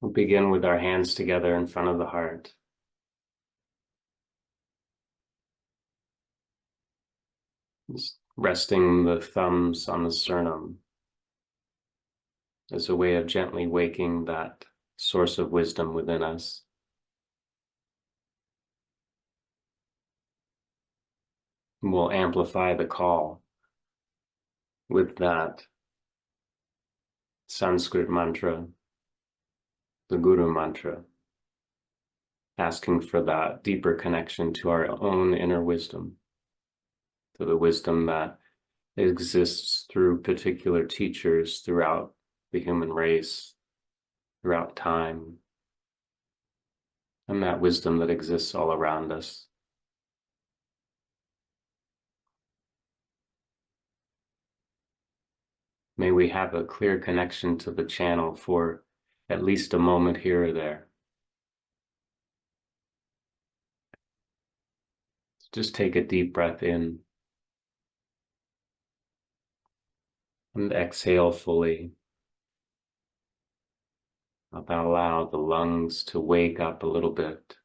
We'll begin with our hands together in front of the heart, just resting the thumbs on the sternum as a way of gently waking that source of wisdom within us. We'll amplify the call with that Sanskrit mantra, the Guru mantra, asking for that deeper connection to our own inner wisdom, to the wisdom that exists through particular teachers throughout the human race, throughout time, and that wisdom that exists all around us. May we have a clear connection to the channel for at least a moment here or there. Just take a deep breath in and exhale fully. Allow the lungs to wake up a little bit.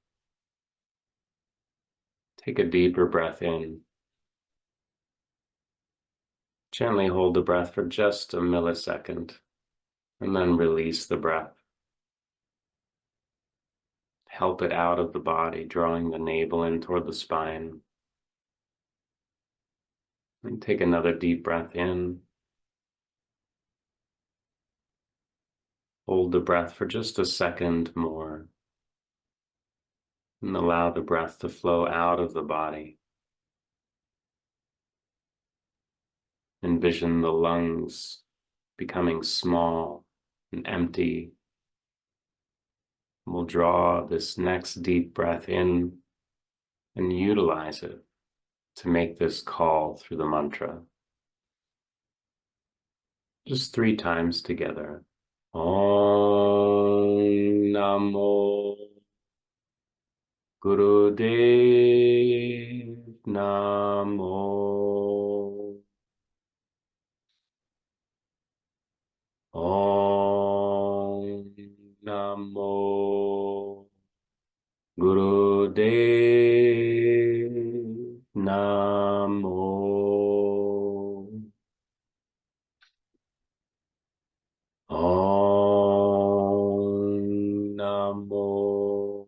Take a deeper breath in. Gently hold the breath for just a millisecond and then release the breath. Help it out of the body, drawing the navel in toward the spine. And take another deep breath in. Hold the breath for just a second more. And allow the breath to flow out of the body. Envision the lungs becoming small and empty. We'll draw this next deep breath in and utilize it to make this call through the mantra. Just 3 times together. Om Namo Gurudev Namo. Om Namo Gurudev Namo. Om Namo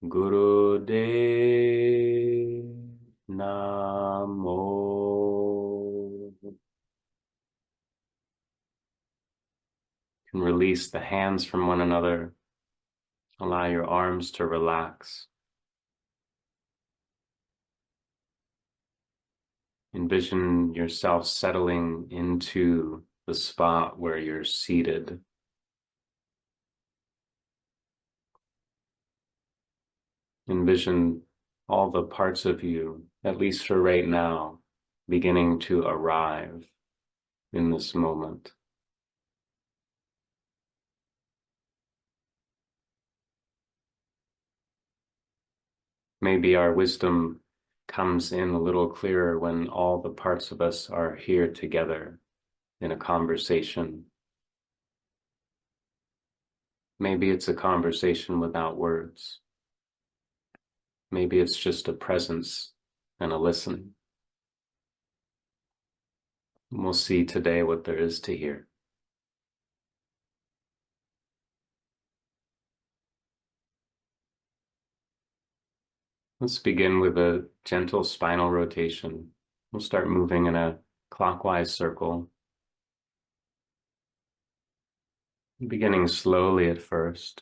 Gurudev Namo. And release the hands from one another. Allow your arms to relax. Envision yourself settling into the spot where you're seated. Envision all the parts of you, at least for right now, beginning to arrive in this moment. Maybe our wisdom comes in a little clearer when all the parts of us are here together in a conversation. Maybe it's a conversation without words. Maybe it's just a presence and a listening. We'll see today what there is to hear. Let's begin with a gentle spinal rotation. We'll start moving in a clockwise circle. Beginning slowly at first.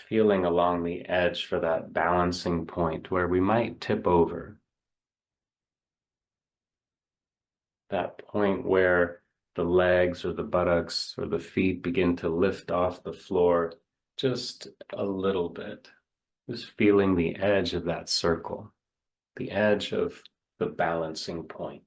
Feeling along the edge for that balancing point where we might tip over. That point where the legs or the buttocks or the feet begin to lift off the floor just a little bit. Just feeling the edge of that circle, the edge of the balancing point.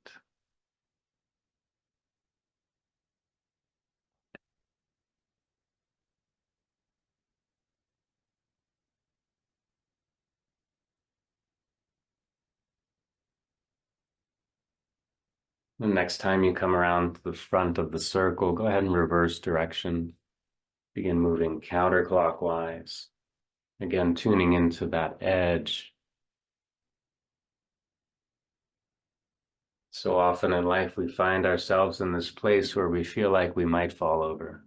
The next time you come around to the front of the circle, go ahead and reverse direction. Begin moving counterclockwise. Again, tuning into that edge. So often in life, we find ourselves in this place where we feel like we might fall over.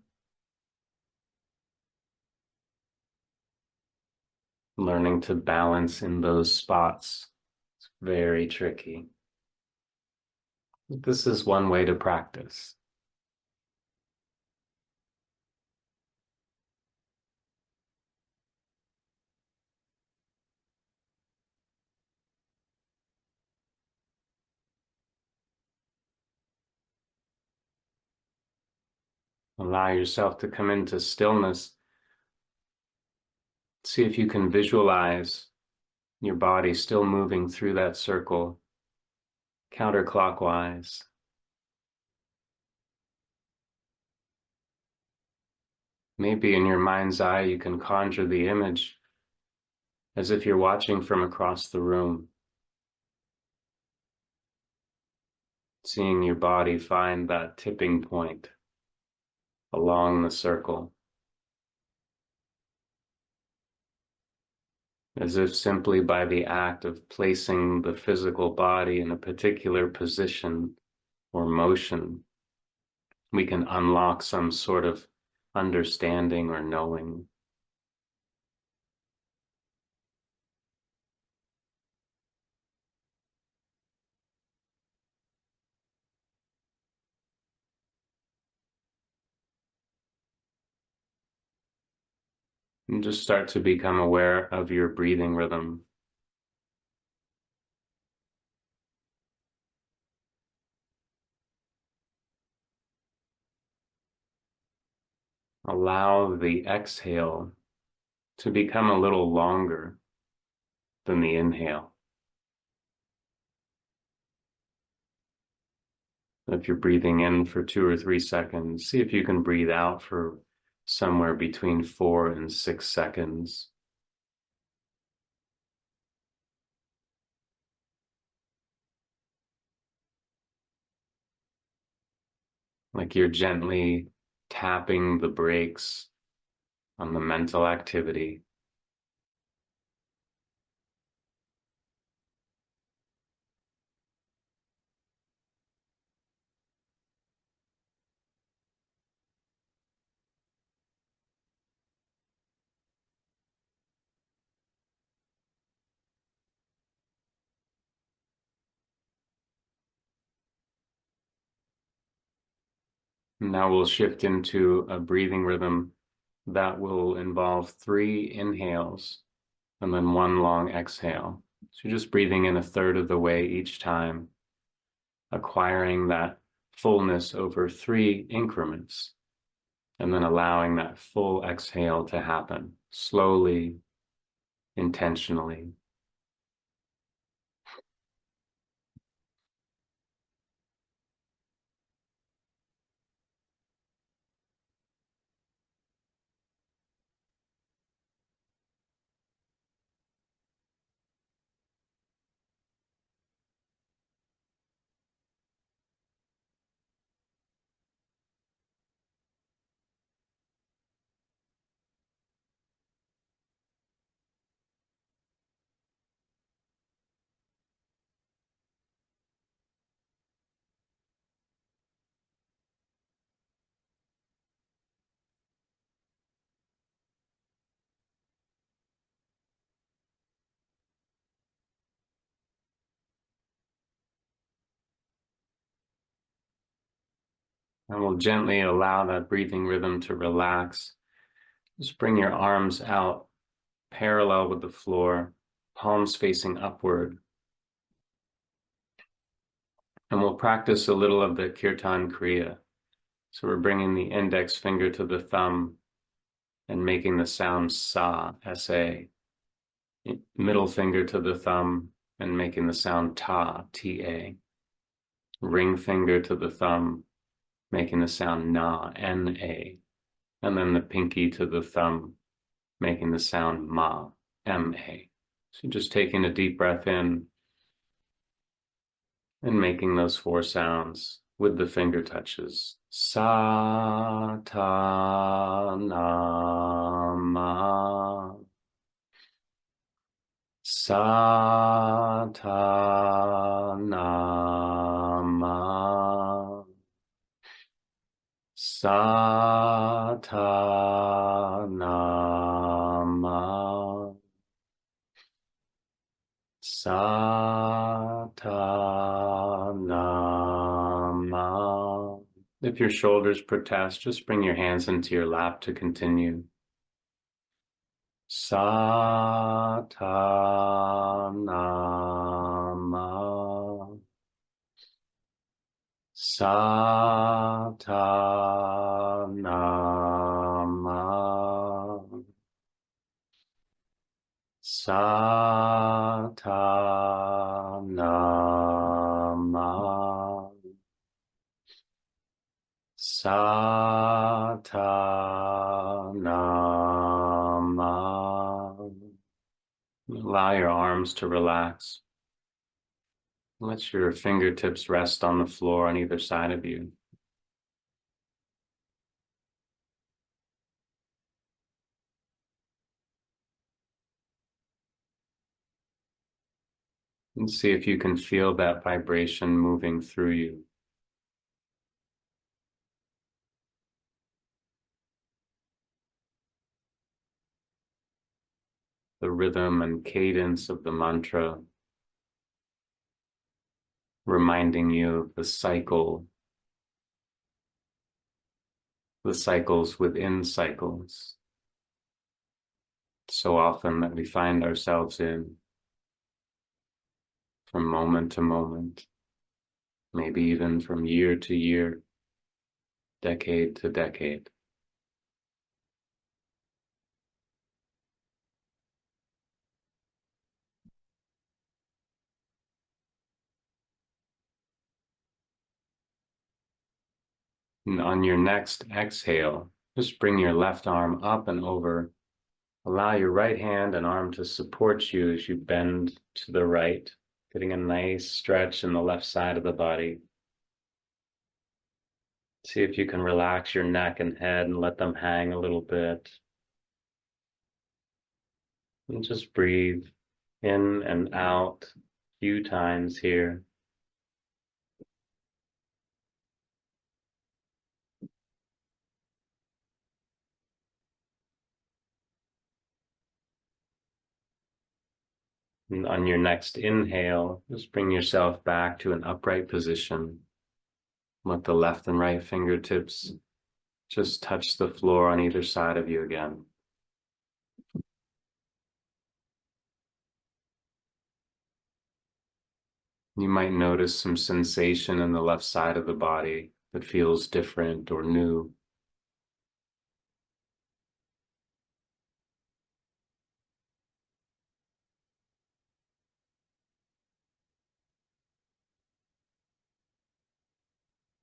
Learning to balance in those spots is very tricky. This is one way to practice. Allow yourself to come into stillness. See if you can visualize your body still moving through that circle, counterclockwise. Maybe in your mind's eye, you can conjure the image as if you're watching from across the room, seeing your body find that tipping point along the circle, as if simply by the act of placing the physical body in a particular position or motion, we can unlock some sort of understanding or knowing. And just start to become aware of your breathing rhythm. Allow the exhale to become a little longer than the inhale. If you're breathing in for 2 or 3 seconds, see if you can breathe out for somewhere between 4 and 6 seconds. Like you're gently tapping the brakes on the mental activity. Now we'll shift into a breathing rhythm that will involve 3 inhales and then 1 long exhale. So you're just breathing in a third of the way each time, acquiring that fullness over 3 increments, and then allowing that full exhale to happen slowly, intentionally. And we'll gently allow that breathing rhythm to relax. Just bring your arms out parallel with the floor, palms facing upward. And we'll practice a little of the Kirtan Kriya. So we're bringing the index finger to the thumb and making the sound sa, S-A. Middle finger to the thumb and making the sound ta, T-A. Ring finger to the thumb, making the sound na, N-A. And then the pinky to the thumb, making the sound ma, M-A. So just taking a deep breath in and making those four sounds with the finger touches. Sa ta na ma. Sa ta na ma. Sa ta na ma. Sa ta na ma. If your shoulders protest, just bring your hands into your lap to continue. Sa ta na ma. Sa ta na ma. Sa ta na ma. Sa ta na ma. Allow your arms to relax. Let your fingertips rest on the floor on either side of you. And see if you can feel that vibration moving through you. The rhythm and cadence of the mantra, reminding you of the cycles within cycles, so often that we find ourselves in, from moment to moment, maybe even from year to year, decade to decade. And on your next exhale, just bring your left arm up and over. Allow your right hand and arm to support you as you bend to the right, getting a nice stretch in the left side of the body. See if you can relax your neck and head and let them hang a little bit. And just breathe in and out a few times here. And on your next inhale, just bring yourself back to an upright position. Let the left and right fingertips just touch the floor on either side of you again. You might notice some sensation in the left side of the body that feels different or new.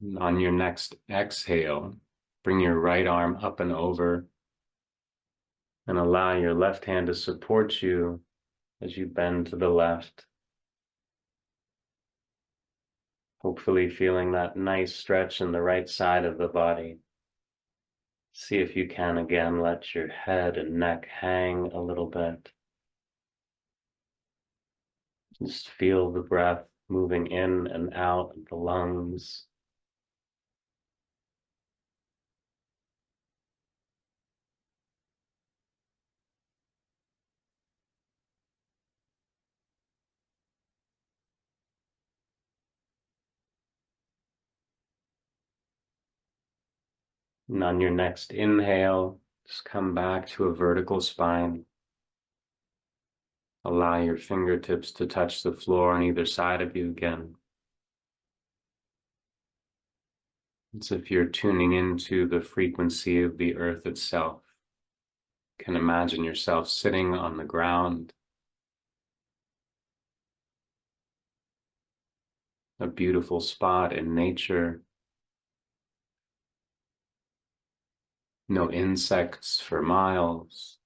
And on your next exhale, bring your right arm up and over and allow your left hand to support you as you bend to the left. Hopefully feeling that nice stretch in the right side of the body. See if you can again let your head and neck hang a little bit. Just feel the breath moving in and out of the lungs. And on your next inhale, just come back to a vertical spine. Allow your fingertips to touch the floor on either side of you again. It's if you're tuning into the frequency of the earth itself. You can imagine yourself sitting on the ground, a beautiful spot in nature. No insects for miles.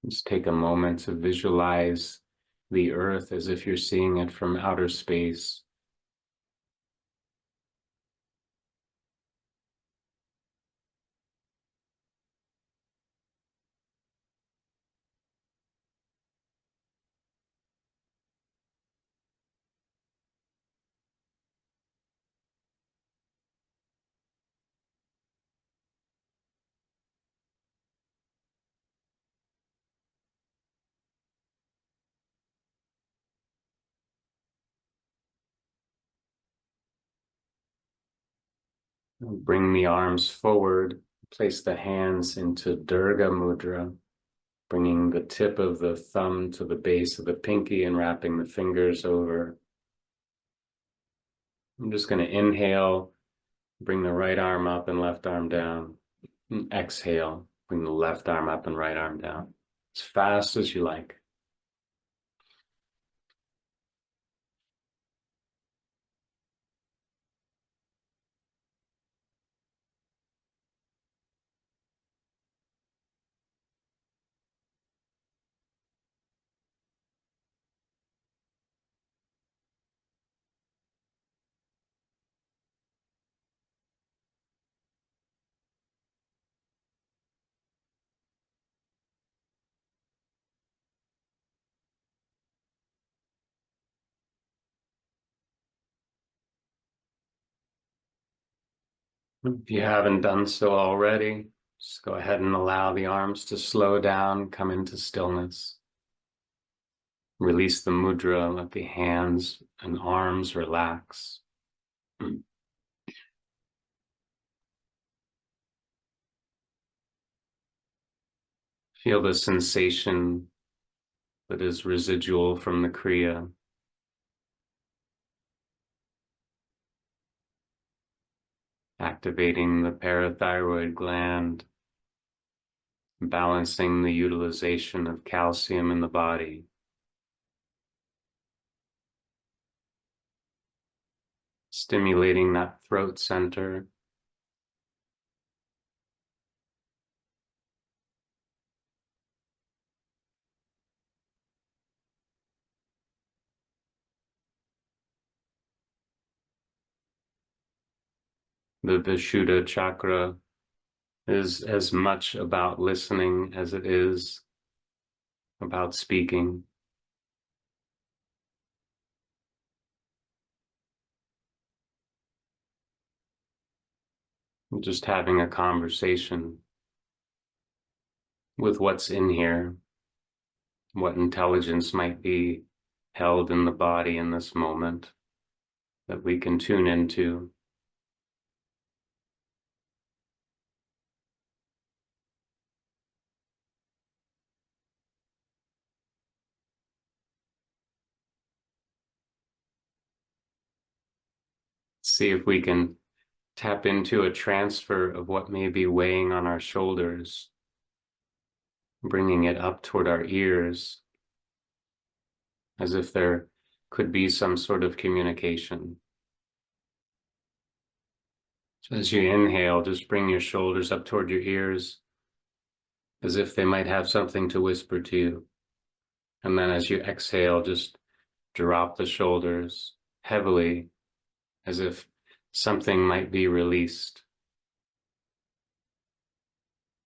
Just take a moment to visualize the earth as if you're seeing it from outer space. Bring the arms forward, place the hands into Durga Mudra, bringing the tip of the thumb to the base of the pinky and wrapping the fingers over. I'm just going to inhale, bring the right arm up and left arm down. And exhale, bring the left arm up and right arm down. As fast as you like. If you haven't done so already, just go ahead and allow the arms to slow down, come into stillness. Release the mudra, let the hands and arms relax. Feel the sensation that is residual from the Kriya. Activating the parathyroid gland, balancing the utilization of calcium in the body. Stimulating that throat center. The Vishuddha chakra is as much about listening as it is about speaking. Just having a conversation with what's in here, what intelligence might be held in the body in this moment that we can tune into. See if we can tap into a transfer of what may be weighing on our shoulders, bringing it up toward our ears, as if there could be some sort of communication. So as you inhale, just bring your shoulders up toward your ears, as if they might have something to whisper to you. And then as you exhale, just drop the shoulders heavily, as if something might be released.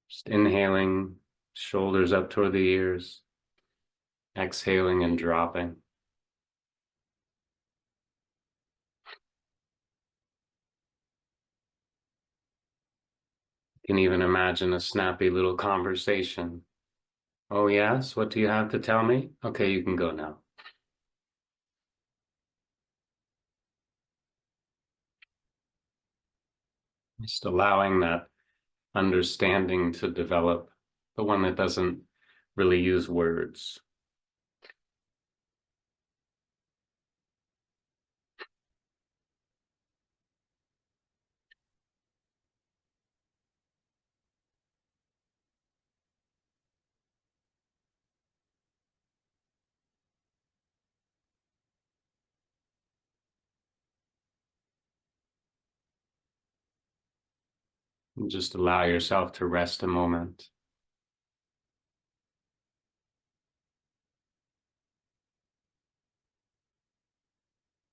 Just inhaling, shoulders up toward the ears, exhaling and dropping. You can even imagine a snappy little conversation. Oh, yes? What do you have to tell me? Okay, you can go now. Just allowing that understanding to develop, the one that doesn't really use words. And just allow yourself to rest a moment.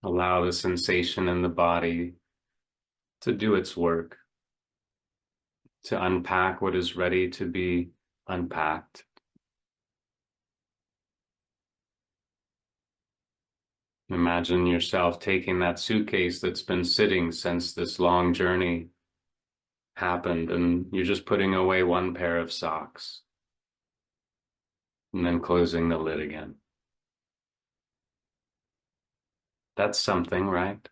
Allow the sensation in the body to do its work, to unpack what is ready to be unpacked. Imagine yourself taking that suitcase that's been sitting since this long journey happened, and you're just putting away one pair of socks and then closing the lid again. That's something, right?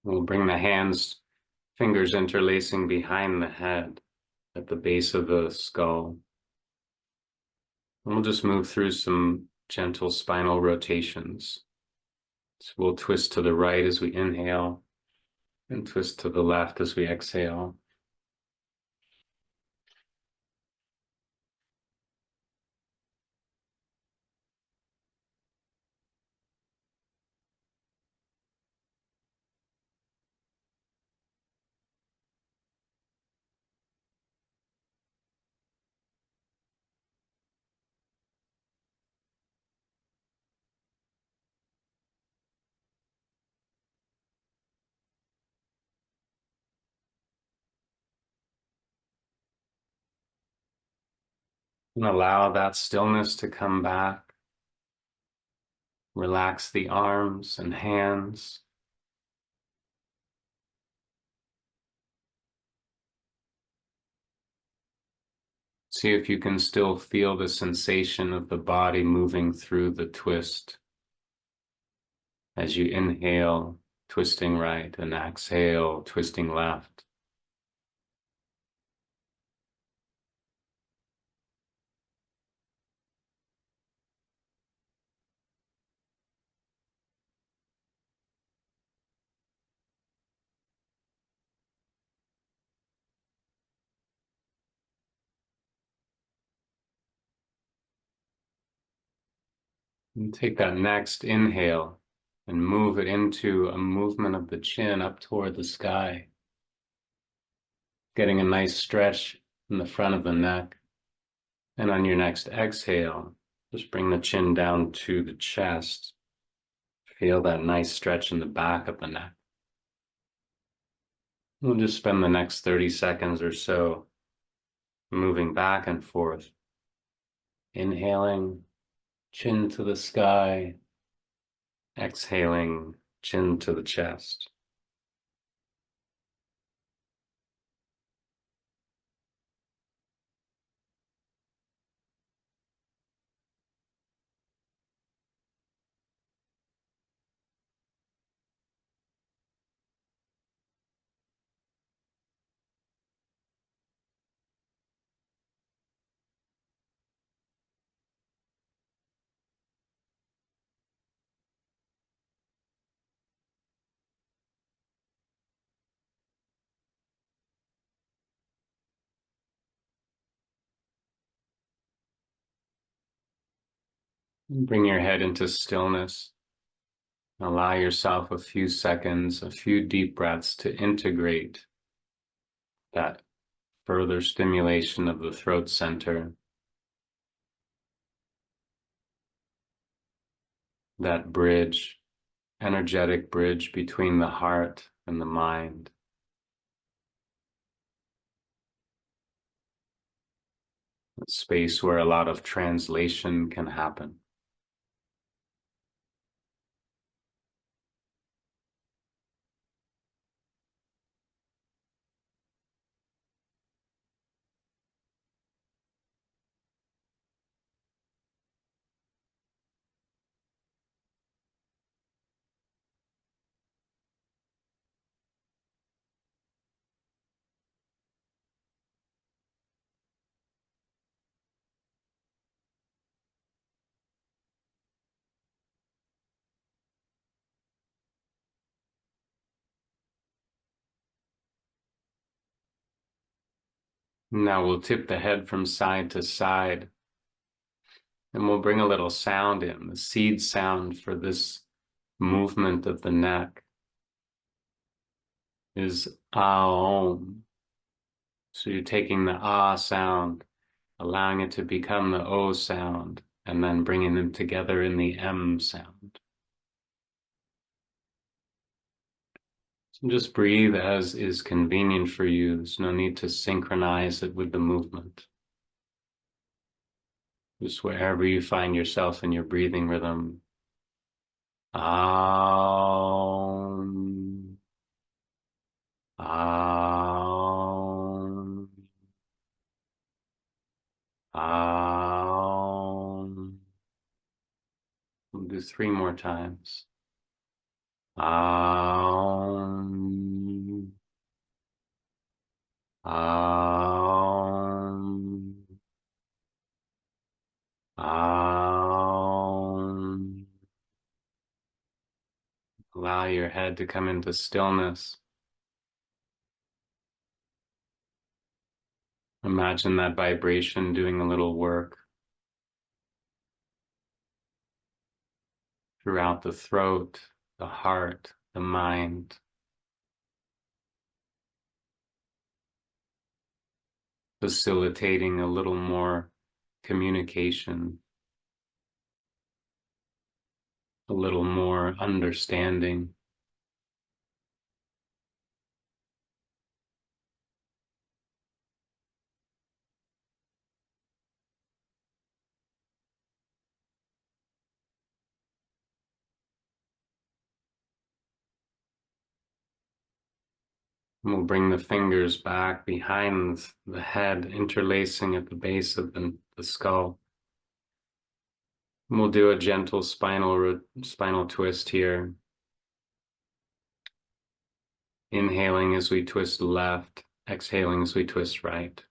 We'll bring the hands, fingers interlacing behind the head at the base of the skull. And we'll just move through some gentle spinal rotations. So we'll twist to the right as we inhale and twist to the left as we exhale. And allow that stillness to come back. Relax the arms and hands. See if you can still feel the sensation of the body moving through the twist. As you inhale, twisting right, and exhale, twisting left. And take that next inhale and move it into a movement of the chin up toward the sky, getting a nice stretch in the front of the neck. And on your next exhale, just bring the chin down to the chest. Feel that nice stretch in the back of the neck. We'll just spend the next 30 seconds or so moving back and forth, inhaling, chin to the sky, exhaling, chin to the chest. Bring your head into stillness. Allow yourself a few seconds, a few deep breaths to integrate that further stimulation of the throat center, that bridge, energetic bridge between the heart and the mind. A space where a lot of translation can happen. Now we'll tip the head from side to side, and we'll bring a little sound in. The seed sound for this movement of the neck is Aum. So you're taking the ah sound, allowing it to become the O sound, and then bringing them together in the M sound. So just breathe as is convenient for you. There's no need to synchronize it with the movement. Just wherever you find yourself in your breathing rhythm. Aum, aum, aum. We'll do 3 more times. Aum, aum, aum. Allow your head to come into stillness. Imagine that vibration doing a little work throughout the throat, the heart, the mind, facilitating a little more communication, a little more understanding. And we'll bring the fingers back behind the head, interlacing at the base of the skull. And we'll do a gentle spinal twist here. Inhaling as we twist left, exhaling as we twist right.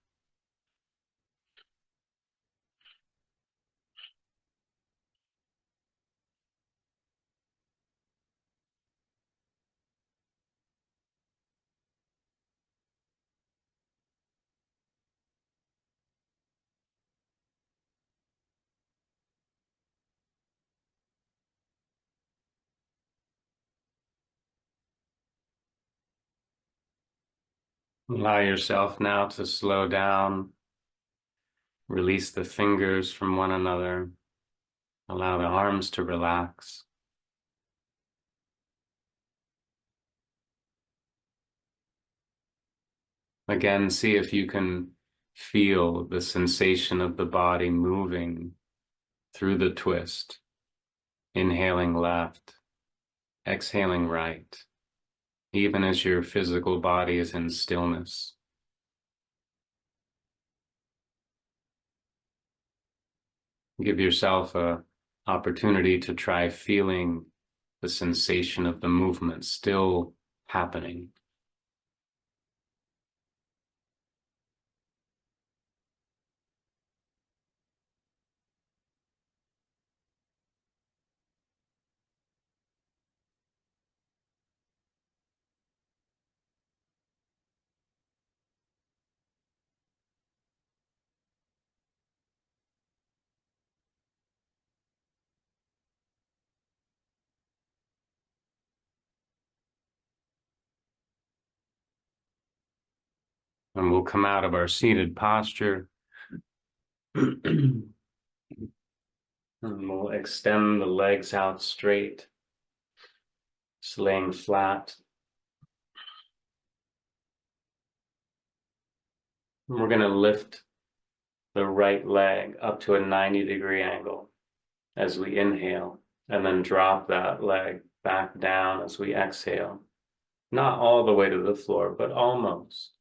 Allow yourself now to slow down, release the fingers from one another, allow the arms to relax. Again, see if you can feel the sensation of the body moving through the twist, inhaling left, exhaling right, even as your physical body is in stillness. Give yourself an opportunity to try feeling the sensation of the movement still happening. And we'll come out of our seated posture. And we'll extend the legs out straight, just laying flat. And we're going to lift the right leg up to a 90-degree angle as we inhale, and then drop that leg back down as we exhale. Not all the way to the floor, but almost.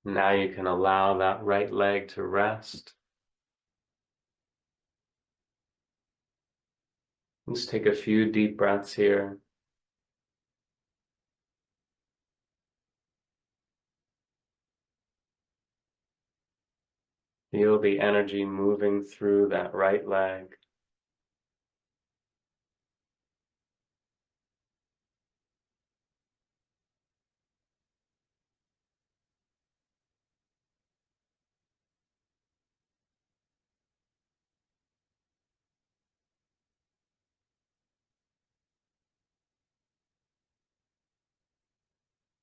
Now you can allow that right leg to rest. Let's take a few deep breaths here. Feel the energy moving through that right leg.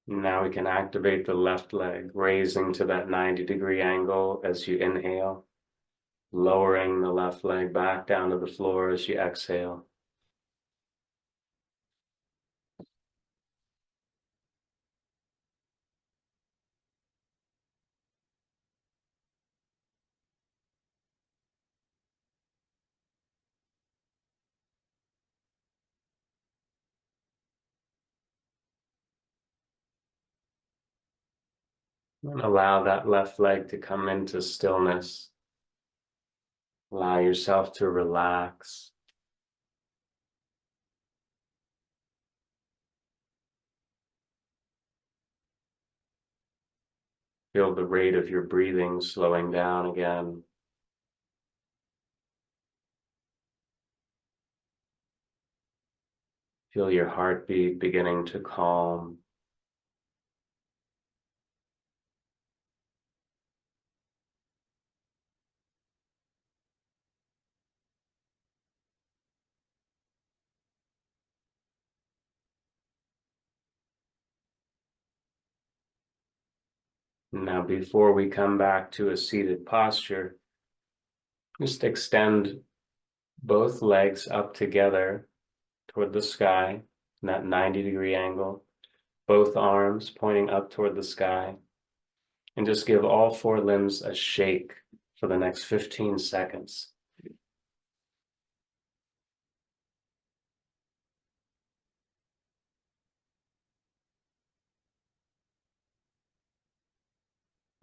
Now we can activate the left leg, raising to that 90-degree angle as you inhale, lowering the left leg back down to the floor as you exhale. And allow that left leg to come into stillness. Allow yourself to relax. Feel the rate of your breathing slowing down again. Feel your heartbeat beginning to calm. Now, before we come back to a seated posture, just extend both legs up together toward the sky in that 90-degree angle, both arms pointing up toward the sky, and just give all four limbs a shake for the next 15 seconds.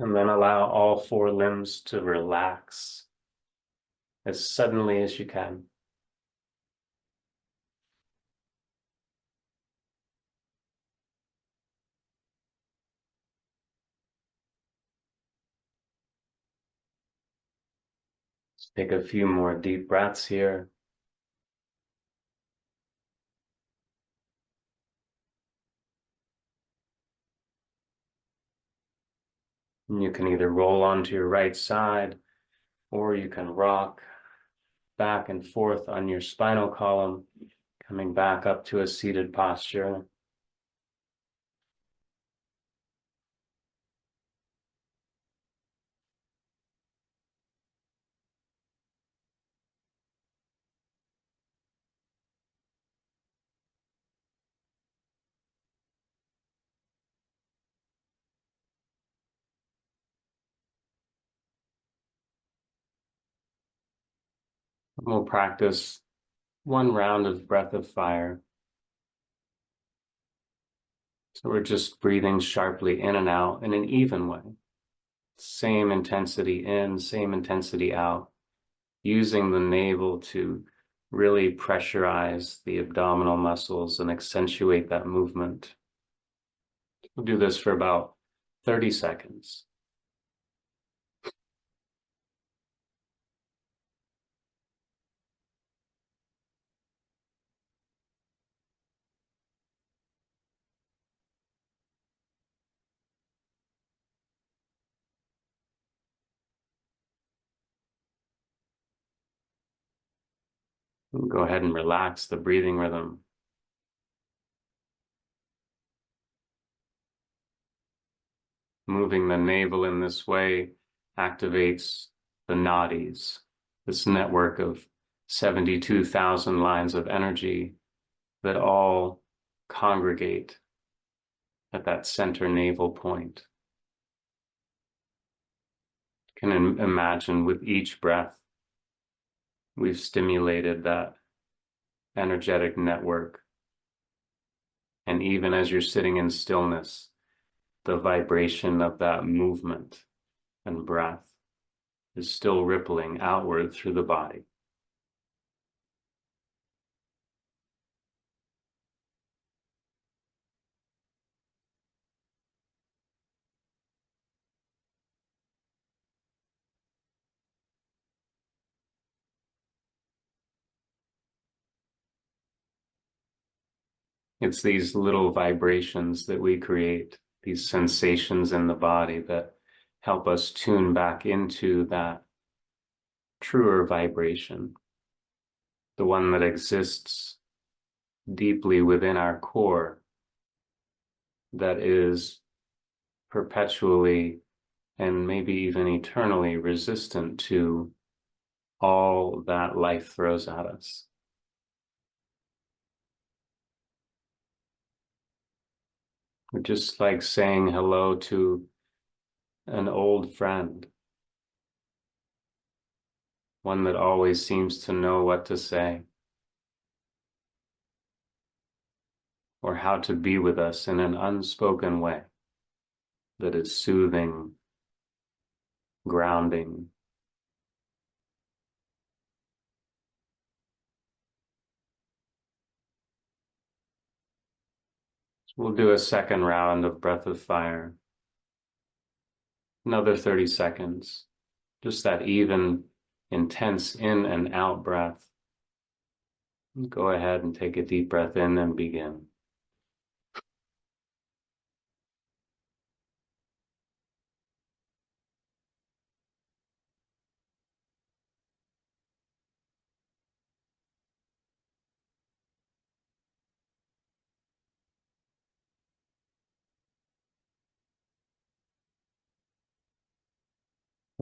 And then allow all four limbs to relax as suddenly as you can. Let's take a few more deep breaths here. And you can either roll onto your right side, or you can rock back and forth on your spinal column, coming back up to a seated posture. We'll practice one round of breath of fire. So we're just breathing sharply in and out in an even way. Same intensity in, same intensity out, using the navel to really pressurize the abdominal muscles and accentuate that movement. We'll do this for about 30 seconds. Go ahead and relax the breathing rhythm. Moving the navel in this way activates the nadis, this network of 72,000 lines of energy that all congregate at that center navel point. You can imagine with each breath, we've stimulated that energetic network. And even as you're sitting in stillness, the vibration of that movement and breath is still rippling outward through the body. It's these little vibrations that we create, these sensations in the body that help us tune back into that truer vibration, the one that exists deeply within our core, that is perpetually and maybe even eternally resistant to all that life throws at us. We're just like saying hello to an old friend, one that always seems to know what to say or how to be with us in an unspoken way that is soothing, grounding. We'll do a second round of breath of fire, another 30 seconds, just that even, intense in and out breath. Go ahead and take a deep breath in and begin.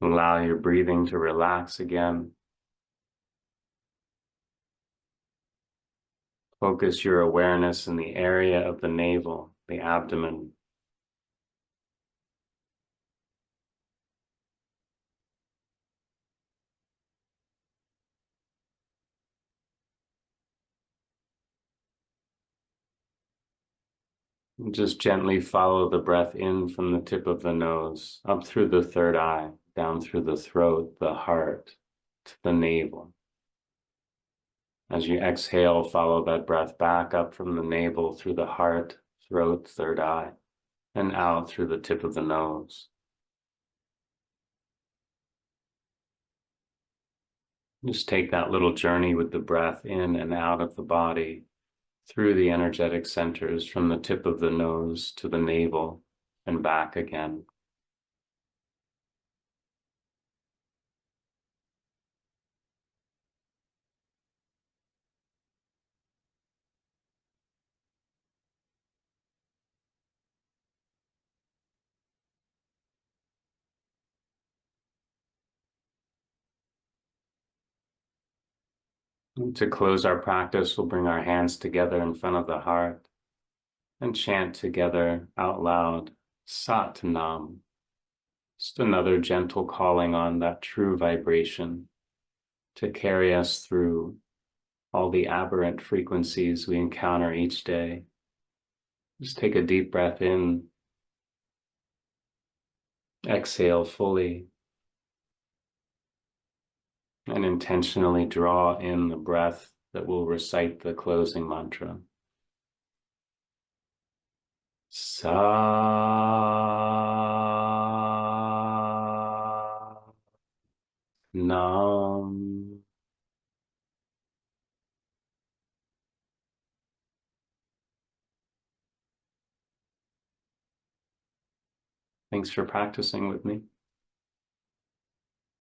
Allow your breathing to relax again. Focus your awareness in the area of the navel, the abdomen. Just gently follow the breath in from the tip of the nose, up through the third eye, down through the throat, the heart, to the navel. As you exhale, follow that breath back up from the navel through the heart, throat, third eye, and out through the tip of the nose. Just take that little journey with the breath in and out of the body, through the energetic centers from the tip of the nose to the navel and back again. And to close our practice, we'll bring our hands together in front of the heart and chant together out loud, Sat Nam. Just another gentle calling on that true vibration to carry us through all the aberrant frequencies we encounter each day. Just take a deep breath in, exhale fully, and intentionally draw in the breath that will recite the closing mantra. Sa Nam. Thanks for practicing with me.